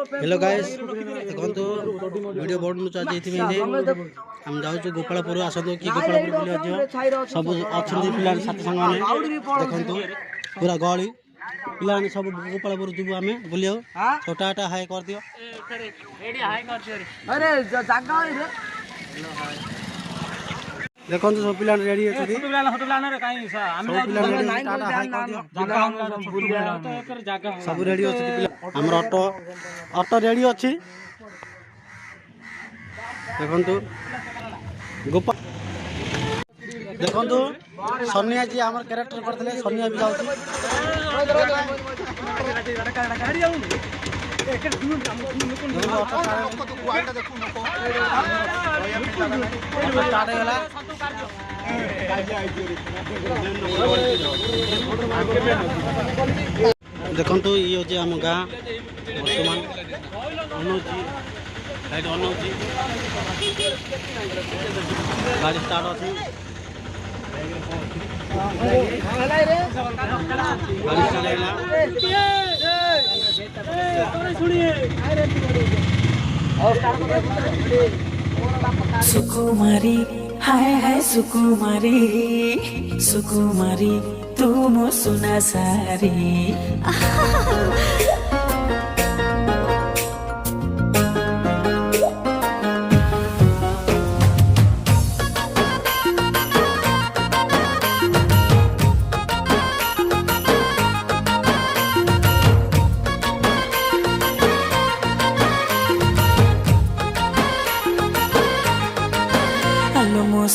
Hello guys देखो video बढ़नु चाहिए हम जाऊँ गोपालपुर आसतु कि गोपालपुर बुला सब अच्छा पिला साथी सांग मैंने देखो पूरा गहली पिला सब गोपालपुर जीव आम बुले छोटा हाई कर दियो देखो सब पिला रेडी अच्छी सब रेडी अच्छी आम ऑटो ऑटो रेडी अच्छी देखु गोपाल देखु सोनिया जी आम कैरेक्टर करते सोनिया भी जाऊँ देखु ये हूँ आम गाँ बर्तमान अनुजी लाइट अनुजी गाड़ी स्टार्ट अच्छी सुकुमारी हाय हाय सुकुमारी सुकुमारी तुम सुना सारी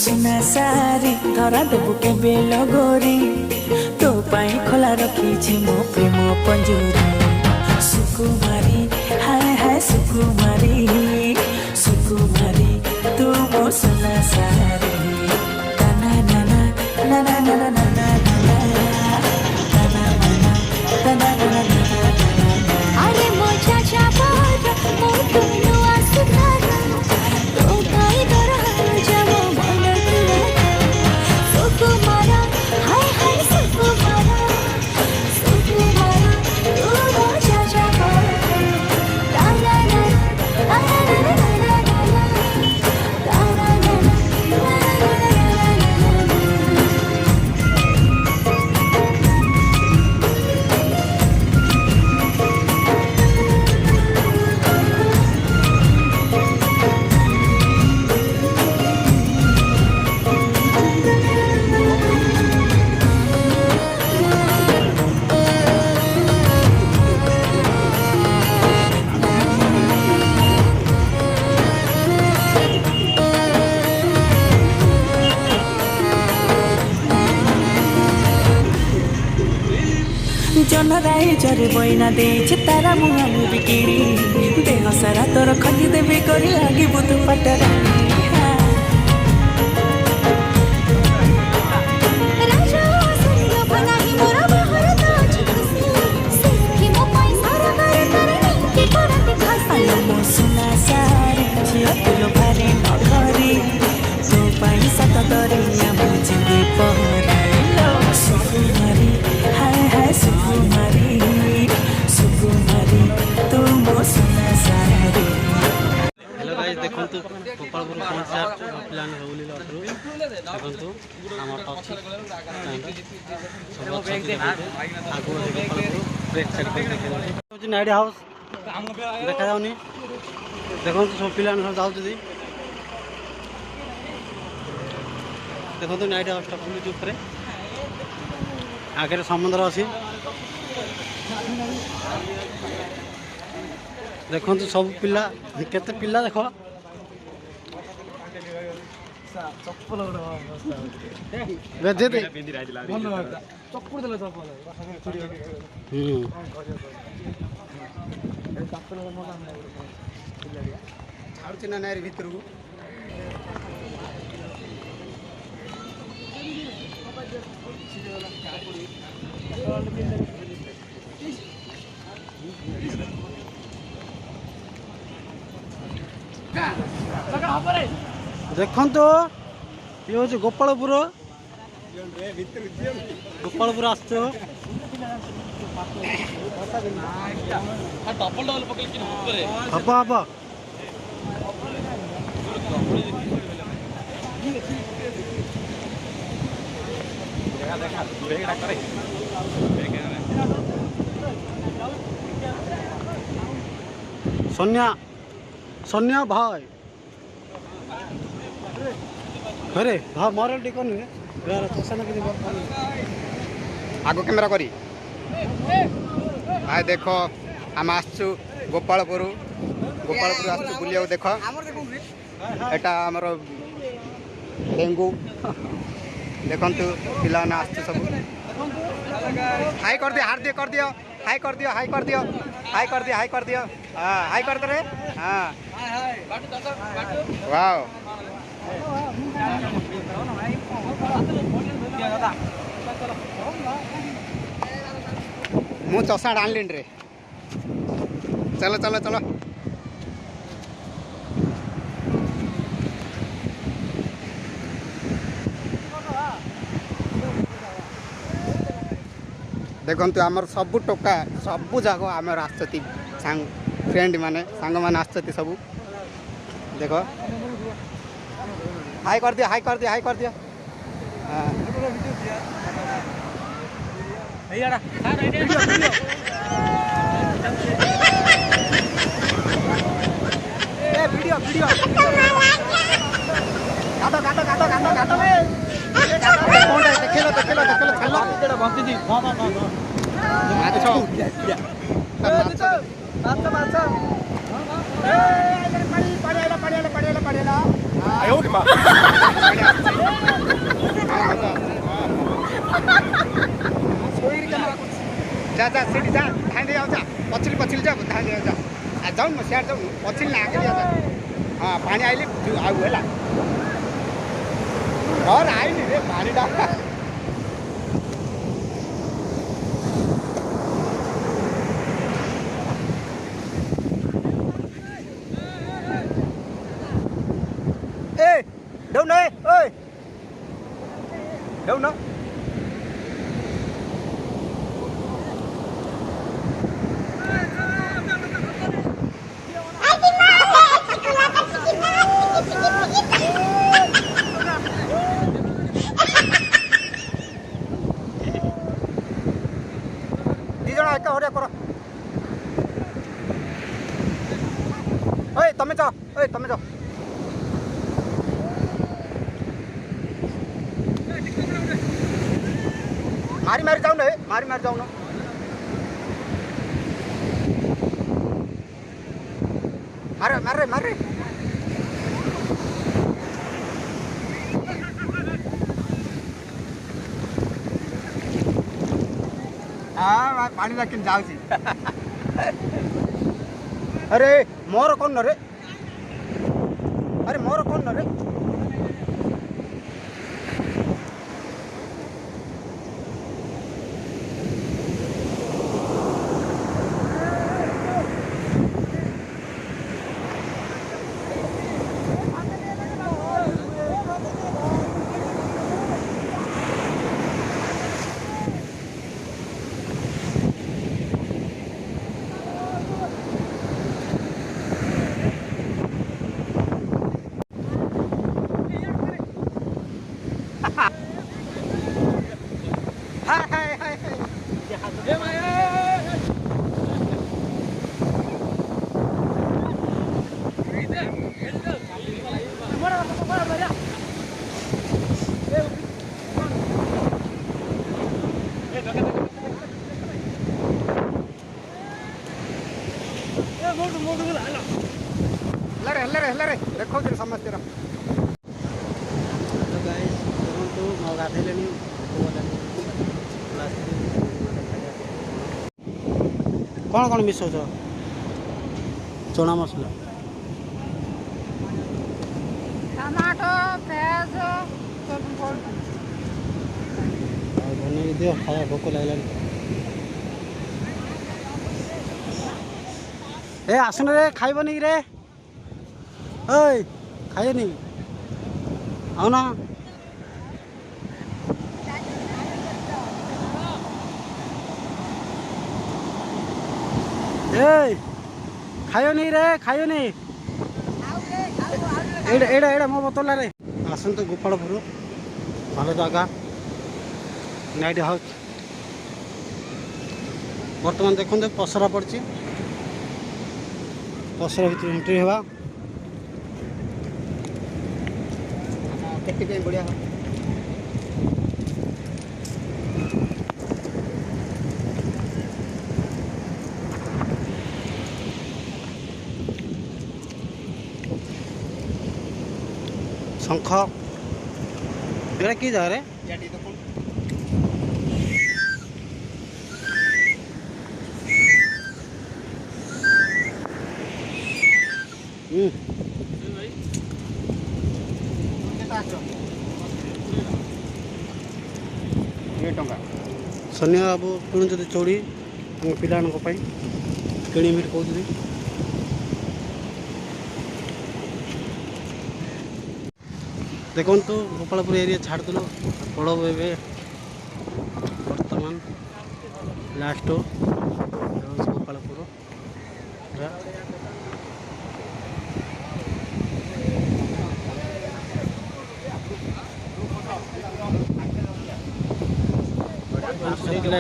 सुना सारी धरा देबु के बेलगोरी तो पाई खोला रखी मो प्रेम पंजूरी सुकुमारी हाय हाय सुकुमारी सुकुमारी तू मो सुना सारी ताना नाना नाना नाना नाना ताना अरे मोचा चापर मो तुनु आसुतारा तो काई दरा जमो जनराई जरे बइना दे तारा मुहानु बिकिरी देह सारा तोर खली देबे करी लागी बुतु पटरा गोपालपुर नाइट हाउस देखा जाऊनी देखो सब पिला सब जाऊँ देखो नाइट हाउस बुलूची आगे समुद्र अच्छी देखो सब पिला केते पिला देख भितर को देखो तो ये हूँ गोपालपुर गोपालपुर आस हप हप सोनिया सोनिया भाई अरे हाँ मोर टिकन आगो कैमेरा करी आए देख आम आसचु गोपालपुर आसचु बुलिया देख एटा आमर डेंगू देखंतु पिला आसचु सब हाई कर दियो हार दियो कर दियो हाई कर दियो हाई कर दियो हाई कर दियो हाई कर दियो हाई कर दे रे हाँ वाओ मु चषा आनली रे चलो चलो चलो देखु आमर सबू टोका सबू जाग आमर आसती फ्रेंड माने सांग माने आसती सब देख हाई कर दिया हाई कर दिया हाई कर दिया वीडियो वीडियो काटो काटो काटो काटो काटो देखेलो देखेलो देखेलो छालो एटा बंती जी हां हां हां माछ माछ ए इधर पड़ेला आयो के बा जा जा सीधी जा धान दे जा पछिल पछिल जा धान दे जा आ जाऊ न शेयर जाऊ पछिल ना आगे जा हां पानी आइले आउ होला और आई नहीं रे पानी डा ए đâu này ơi đâu nó एका हरिया कर तमें जाओ तमें जाओ मारी मारी जाऊ ना मारी मारी जाऊ ना मारे मारे मारे हाँ पानी लाकिन जाऊँ अरे मोर कौन न रे अरे मोर कौन न रे हेल्ला रे देखो समस्या गाधेले कौन कौन मिसौच चना मसला टमाटो प्याज बन दियो खाया भोक लगे ए आसन रे खाइबनी रे ओए खाइनी आओ ना ए खायो नहीं रे खायो नहीं एड़ा एड़ा एड़ा मो बोतल रे आसतु गोपालपुर भल जगह नाइट हाउस बर्तमान देखते पसरा पड़ी पसरा भर एंट्री हवा बढ़िया शंख एटा कि जगह रे सोनिया बाबू किणुंट चौड़ी पिला किणी कहते देखु गोपालपुर एरिया छाड़देलु पड़ब ए बर्तमान लास्ट गोपालपुर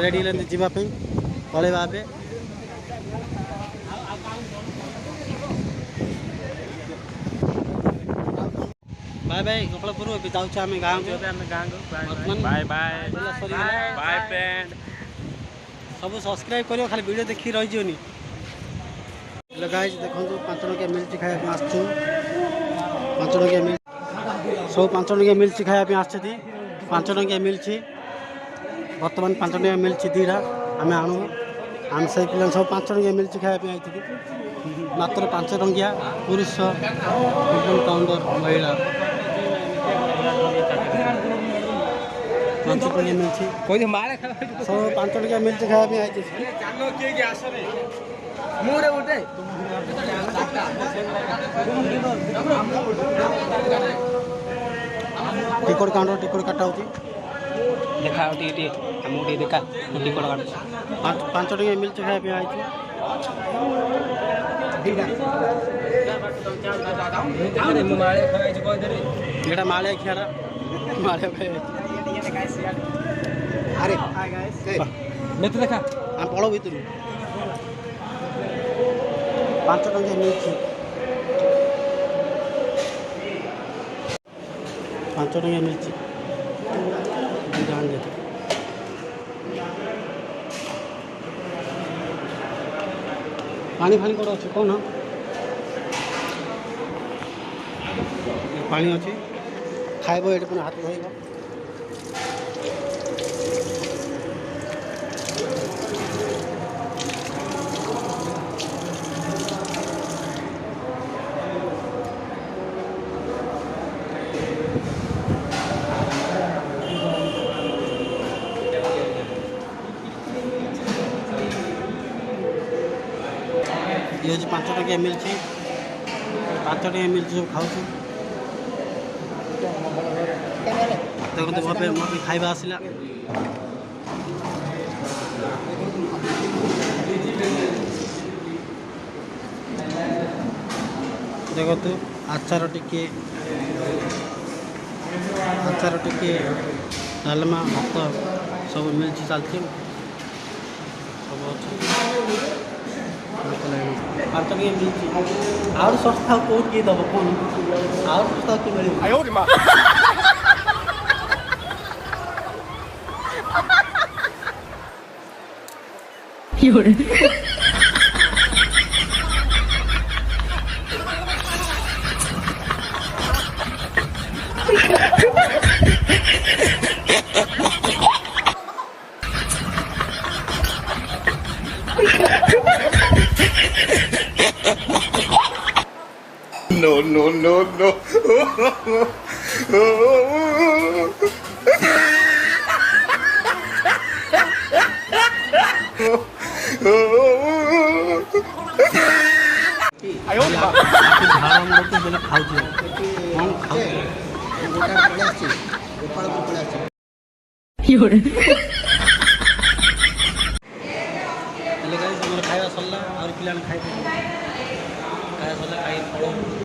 रेडी जावाई पलैबा ए बाय बाय गोपालपुर जाऊँ आम गाँव बाय बाय बाय फ्रेंड सब सब्सक्राइब करो खाली वीडियो देखी रहीजोनी हेलो गाइस देखो 5 टंकिया मिलची खाया आसछु 5 टंकिया मिल सब 5 टंकिया मिलची खाया आसछथि 5 टंकिया मिलची बर्तमान 5 टंकिया मिलची दीटा आम आणु आम से पिला सब 5 टंकिया मिलची खाया आइथि मात्र 5 टंकिया पुरुष काउंटर महिला 5 टंकिया मिलची सब 5 टंकिया मिलची खाया आइथि टिकट काउंटर टिकट काटा होती देखा हमको देखा टिकट काट 5 टंकिया मिलची खाया आइथि एटा माले खियारा माले अरे मैं देखा हम पड़ो भीतर 5 टंकिया मिलची 5 टंकिया मिलची पानी फानी कौन अच्छे कौन पानी अच्छे खाइब ये पुनः हाथ धोब ये 5 टंकिया मिलची 5 टंकिया मिलची सब खाऊ देखते मोटे खाइबा आसला देखते आचार टिके डालमा भात सब मिलची चलती सब अच्छे 5 टंकिया मिलची आउ सस्ता कौन किए दब कौन आउ सस्ता कि मिले No. खाଇବା ସରିଲା ଆହୁରି ପିଲା ଖାଇବା ସରିଲା ଖାଇ ଫଳ